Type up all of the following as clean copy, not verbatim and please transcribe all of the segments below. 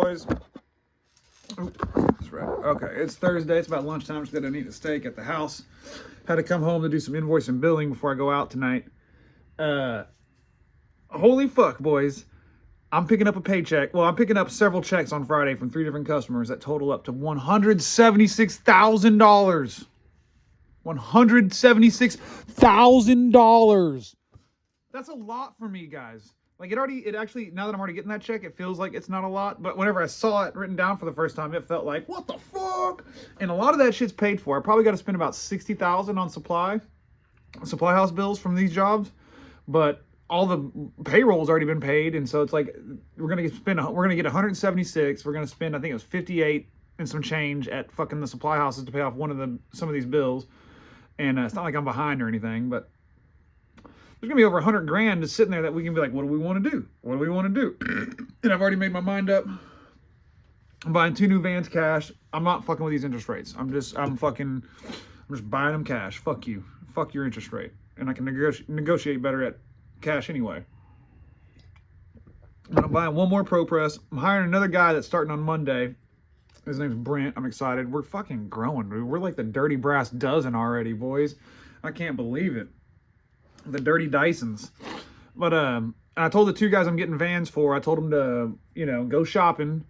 Boys. That's right. Okay, it's Thursday. It's about lunchtime. I'm just gonna eat a steak at the house. Had to come home to do some invoice and billing before I go out tonight. Holy fuck, boys. I'm picking up a paycheck. Well, I'm picking up several checks on Friday from 3 different customers that total up to $176,000. $176,000. That's a lot for me, guys. Like it actually, now that I'm already getting that check, it feels like it's not a lot. But whenever I saw it written down for the first time, it felt like, what the fuck? And a lot of that shit's paid for. I probably got to spend about $60,000 on supply house bills from these jobs. But all the payroll's already been paid, and so it's like we're gonna get 176. We're gonna spend, I think it was 58 and some change at fucking the supply houses to pay off some of these bills. And it's not like I'm behind or anything, but there's gonna be over 100 grand just sitting there that we can be like, what do we want to do? What do we want to do? And I've already made my mind up. I'm buying 2 new vans cash. I'm not fucking with these interest rates. I'm just buying them cash. Fuck you. Fuck your interest rate. And I can negotiate better at cash anyway. And I'm buying one more Pro Press. I'm hiring another guy that's starting on Monday. His name's Brent. I'm excited. We're fucking growing, dude. We're like the dirty brass dozen already, boys. I can't believe it. The dirty Dysons. But I told the 2 guys I'm getting vans for, I told them to, go shopping,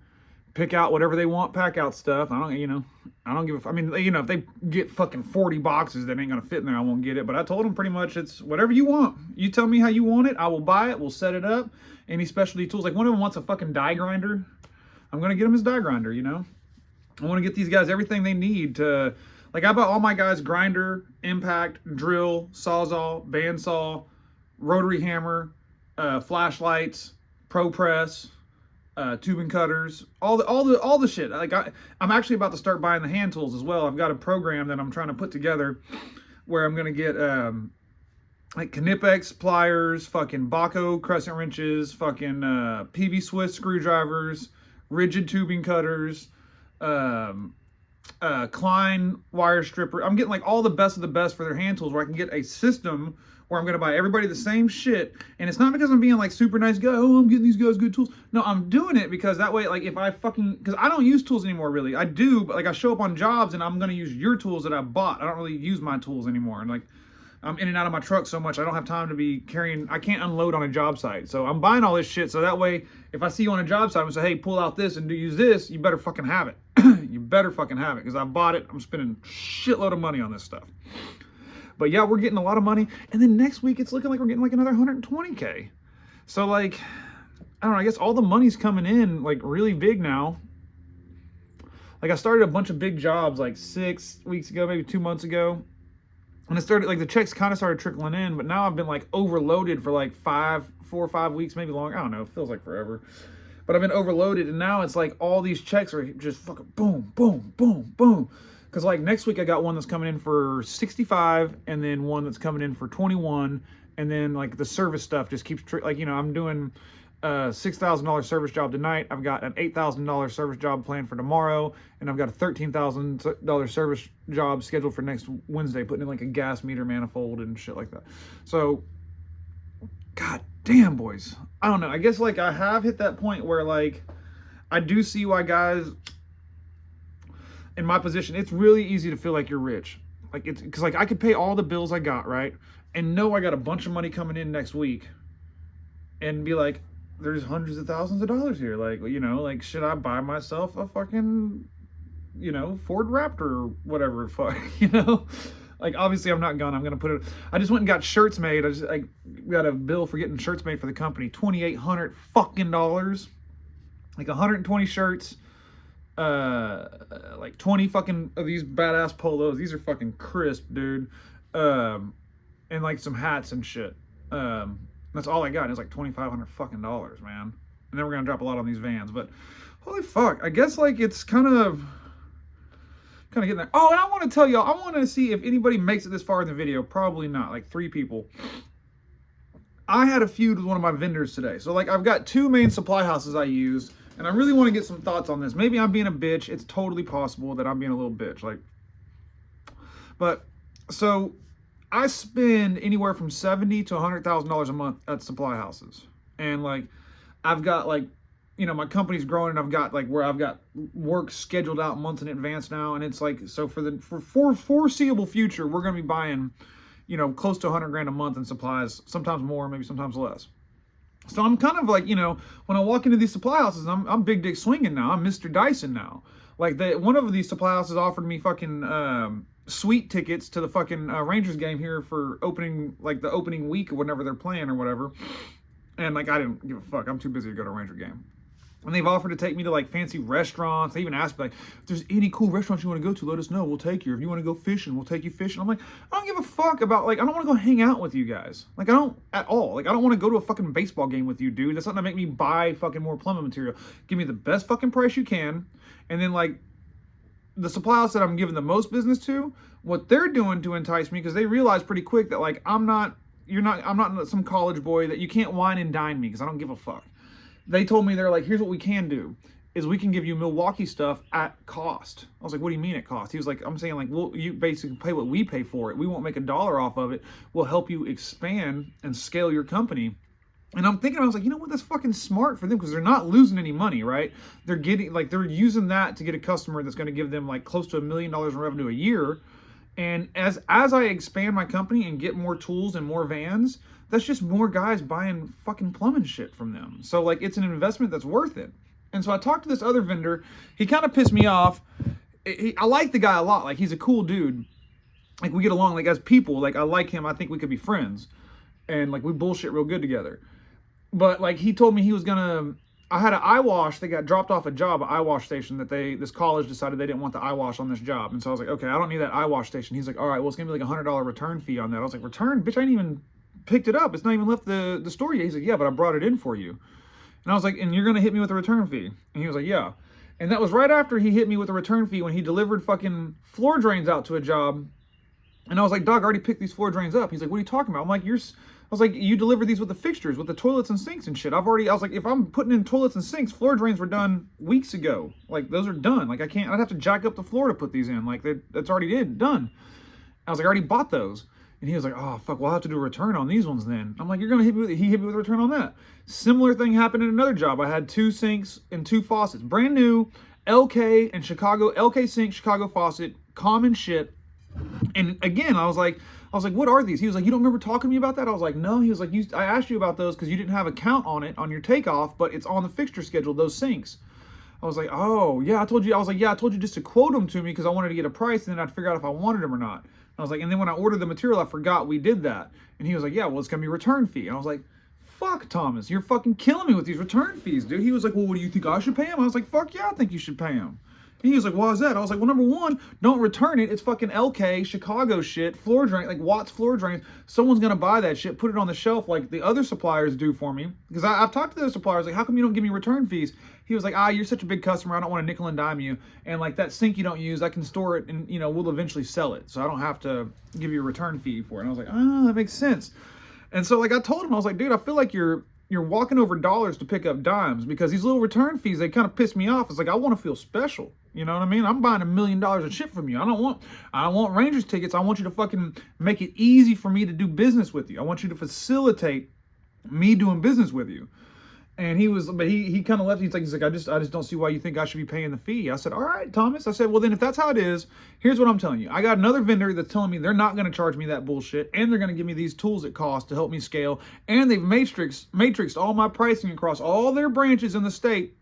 pick out whatever they want, pack out stuff. I don't give a, I mean, if they get fucking 40 boxes that ain't gonna fit in there, I won't get it. But I told them pretty much it's whatever you want. You tell me how you want it, I will buy it, we'll set it up. Any specialty tools, like one of them wants a fucking die grinder. I'm gonna get him his die grinder, I want to get these guys everything they need to, like I bought all my guys grinder, impact, drill, sawzall, bandsaw, rotary hammer, flashlights, Pro Press, tubing cutters, all the shit. Like I'm actually about to start buying the hand tools as well. I've got a program that I'm trying to put together where I'm gonna get like Knipex pliers, fucking Baco crescent wrenches, fucking PV Swiss screwdrivers, rigid tubing cutters, Klein wire stripper. I'm getting like all the best of the best for their hand tools where I can get a system where I'm going to buy everybody the same shit. And it's not because I'm being like super nice guy, oh, I'm getting these guys good tools. No, I'm doing it because that way, like if I because I don't use tools anymore really. I do, but like I show up on jobs and I'm going to use your tools that I bought. I don't really use my tools anymore. And like I'm in and out of my truck so much, I don't have time to be carrying, I can't unload on a job site. So I'm buying all this shit so that way, if I see you on a job site and say, hey, pull out this and use this, you better fucking have it. You better fucking have it because I bought it. I'm spending a shitload of money on this stuff. But yeah, we're getting a lot of money. And then next week, it's looking like we're getting like another 120K. So like, I don't know, I guess all the money's coming in like really big now. Like I started a bunch of big jobs like 6 weeks ago, maybe 2 months ago. And it started, like the checks kind of started trickling in, but now I've been like overloaded for like 4 or 5 weeks, maybe longer. I don't know, it feels like forever. But I've been overloaded and now it's like all these checks are just fucking boom, boom, boom, boom. Because like next week I got one that's coming in for 65 and then one that's coming in for 21. And then like the service stuff just keeps, I'm doing a $6,000 service job tonight. I've got an $8,000 service job planned for tomorrow. And I've got a $13,000 service job scheduled for next Wednesday, putting in like a gas meter manifold and shit like that. So, god damn, boys. I don't know. I guess like I have hit that point where like I do see why guys in my position, it's really easy to feel like you're rich. Like it's because like I could pay all the bills I got, right? And know I got a bunch of money coming in next week and be like, there's hundreds of thousands of dollars here. Like, like should I buy myself a fucking, Ford Raptor or whatever, fuck, Like obviously I'm not gonna, I'm gonna put it, I just went and got shirts made. I got a bill for getting shirts made for the company, $2,800 fucking dollars. Like 120 shirts, like 20 fucking of these badass polos. These are fucking crisp, dude. And like some hats and shit. That's all I got. It's like $2,500 fucking dollars, man. And then we're gonna drop a lot on these vans. But holy fuck, I guess like it's kind of getting there. Oh, and I want to tell y'all, I want to see if anybody makes it this far in the video. Probably not. Like 3 people. I had a feud with one of my vendors today. So like I've got 2 main supply houses I use. And I really want to get some thoughts on this. Maybe I'm being a bitch. It's totally possible that I'm being a little bitch. But so I spend anywhere from $70,000 to $100,000 a month at supply houses, and like I've got like my company's growing and I've got like where I've got work scheduled out months in advance now. And it's like, so for foreseeable future, we're going to be buying, close to 100 grand a month in supplies, sometimes more, maybe sometimes less. So I'm kind of like, when I walk into these supply houses, I'm big dick swinging now. I'm Mr. Dyson now. Like one of these supply houses offered me fucking suite tickets to the fucking Rangers game here for the opening week or whenever they're playing or whatever. And like I didn't give a fuck. I'm too busy to go to a Ranger game. And they've offered to take me to like fancy restaurants. They even asked me like, if there's any cool restaurants you want to go to, let us know. We'll take you. If you want to go fishing, we'll take you fishing. I'm like, I don't give a fuck about like, I don't want to go hang out with you guys. Like I don't at all. Like I don't want to go to a fucking baseball game with you, dude. That's not gonna make me buy fucking more plumbing material. Give me the best fucking price you can. And then like the supply house that I'm giving the most business to, what they're doing to entice me, because they realize pretty quick that like I'm not some college boy that you can't wine and dine me because I don't give a fuck. They told me, they're like, here's what we can do, is we can give you Milwaukee stuff at cost. I was like, what do you mean at cost? He was like, I'm saying like, well, you basically pay what we pay for it. We won't make $1 off of it. We'll help you expand and scale your company. And I'm thinking, I was like, you know what, that's fucking smart for them because they're not losing any money, right? They're they're using that to get a customer that's going to give them like close to $1 million in revenue a year. And as I expand my company and get more tools and more vans, that's just more guys buying fucking plumbing shit from them. So like it's an investment that's worth it. And so I talked to this other vendor. He kind of pissed me off. I like the guy a lot. Like he's a cool dude. Like we get along like as people. Like I like him. I think we could be friends. And like we bullshit real good together. But like he told me he was gonna, I had an eye wash. They got dropped off a job, an eye wash station that this college decided they didn't want the eye wash on this job. And so I was like, okay, I don't need that eye wash station. He's like, all right, well, it's gonna be like $100 return fee on that. I was like, return? Bitch, I ain't even picked it up. It's not even left the store yet. He's like, yeah, but I brought it in for you. And I was like, and you're gonna hit me with a return fee? And he was like, yeah. And that was right after he hit me with a return fee when he delivered fucking floor drains out to a job. And I was like, dog, I already picked these floor drains up. He's like, what are you talking about? I'm like, I was like, you delivered these with the fixtures, with the toilets and sinks and shit. I was like, if I'm putting in toilets and sinks, floor drains were done weeks ago. Like, those are done. Like, I'd have to jack up the floor to put these in. Like, that's already done. I was like, I already bought those. And he was like, oh, fuck, we'll have to do a return on these ones then. I'm like, you're going to hit me with, he hit me with a return on that. Similar thing happened in another job. I had 2 sinks and 2 faucets. Brand new, LK and Chicago, LK sink, Chicago faucet, common shit. And again, I was like, what are these? He was like, you don't remember talking to me about that? I was like, no. He was like, I asked you about those because you didn't have a count on it on your takeoff, but it's on the fixture schedule, those sinks. I was like, oh, yeah, I told you. I was like, yeah, I told you just to quote them to me because I wanted to get a price and then I'd figure out if I wanted them or not. I was like, and then when I ordered the material, I forgot we did that. And he was like, yeah, well, it's going to be a return fee. And I was like, fuck, Thomas, you're fucking killing me with these return fees, dude. He was like, well, what do you think I should pay him? I was like, fuck yeah, I think you should pay him. He was like, why is that? I was like, well, number one, don't return it. It's fucking LK, Chicago shit, floor drain, like Watts floor drains. Someone's going to buy that shit, put it on the shelf like the other suppliers do for me. Because I've talked to the suppliers, like, how come you don't give me return fees? He was like, you're such a big customer. I don't want to nickel and dime you. And like that sink you don't use, I can store it and, we'll eventually sell it. So I don't have to give you a return fee for it. And I was like, that makes sense. And so like I told him, I was like, dude, I feel like you're walking over dollars to pick up dimes because these little return fees, they kind of piss me off. It's like, I want to feel special. You know what I mean? I'm buying $1 million of shit from you. I don't want Rangers tickets. I want you to fucking make it easy for me to do business with you. I want you to facilitate me doing business with you. And he kind of left. He's like, I just don't see why you think I should be paying the fee. I said, all right, Thomas. I said, well, then if that's how it is, here's what I'm telling you. I got another vendor that's telling me they're not going to charge me that bullshit, and they're going to give me these tools at cost to help me scale. And they've matrixed all my pricing across all their branches in the state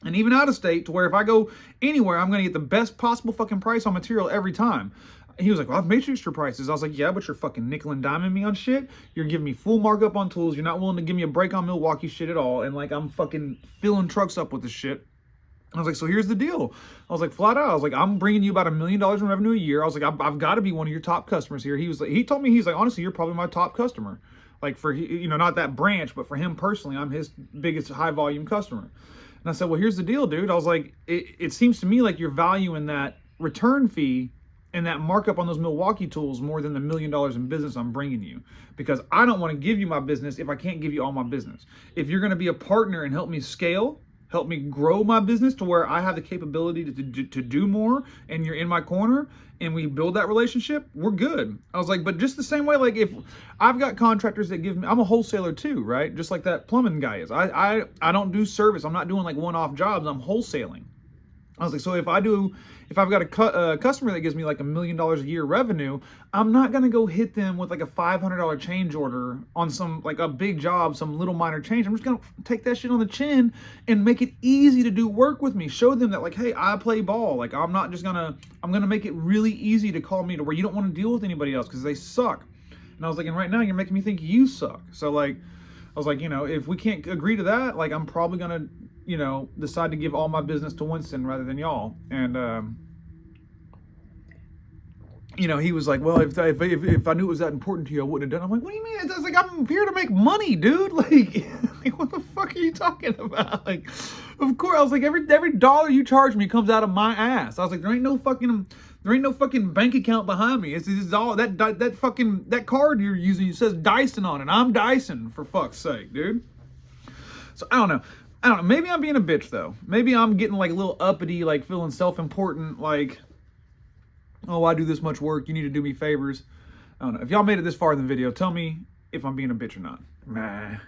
and even out of state to where if I go anywhere, I'm going to get the best possible fucking price on material every time. He was like, well, I've matrixed your prices. I was like, yeah, but you're fucking nickel and diming me on shit. You're giving me full markup on tools. You're not willing to give me a break on Milwaukee shit at all. And like, I'm fucking filling trucks up with this shit. I was like, so here's the deal. I was like, flat out. I was like, I'm bringing you about $1 million in revenue a year. I was like, I've got to be one of your top customers here. He told me, he's like, honestly, you're probably my top customer. Like for, not that branch, but for him personally, I'm his biggest high volume customer. And I said, well, here's the deal, dude. I was like, it seems to me like you're valuing that return fee and that markup on those Milwaukee tools more than the $1 million in business I'm bringing you. Because I don't want to give you my business if I can't give you all my business. If you're going to be a partner and help me scale, help me grow my business to where I have the capability to do more, and you're in my corner and we build that relationship, we're good. I was like, but just the same way, like if I've got contractors that give me, I'm a wholesaler too, right? Just like that plumbing guy is. I don't do service. I'm not doing like one-off jobs. I'm wholesaling. I was like, so if I've got a customer that gives me like $1 million a year revenue, I'm not going to go hit them with like a $500 change order on some, like a big job, some little minor change. I'm just going to take that shit on the chin and make it easy to do work with me. Show them that like, hey, I play ball. Like I'm going to make it really easy to call me to where you don't want to deal with anybody else because they suck. And I was like, and right now you're making me think you suck. So like, I was like, you know, if we can't agree to that, like I'm probably going to, you know, decide to give all my business to Winston rather than y'all. And, you know, he was like, well, if I knew it was that important to you, I wouldn't have done it. I'm like, what do you mean? It's like, I'm here to make money, dude. Like, like, what the fuck are you talking about? Like, of course, I was like, every dollar you charge me comes out of my ass. I was like, there ain't no fucking bank account behind me. It's all that card you're using, it says Dyson on it. I'm Dyson, for fuck's sake, dude. So I don't know. Maybe I'm being a bitch though. Maybe I'm getting like a little uppity, like feeling self-important, like, oh, I do this much work, you need to do me favors. I don't know. If y'all made it this far in the video, tell me if I'm being a bitch or not. Nah.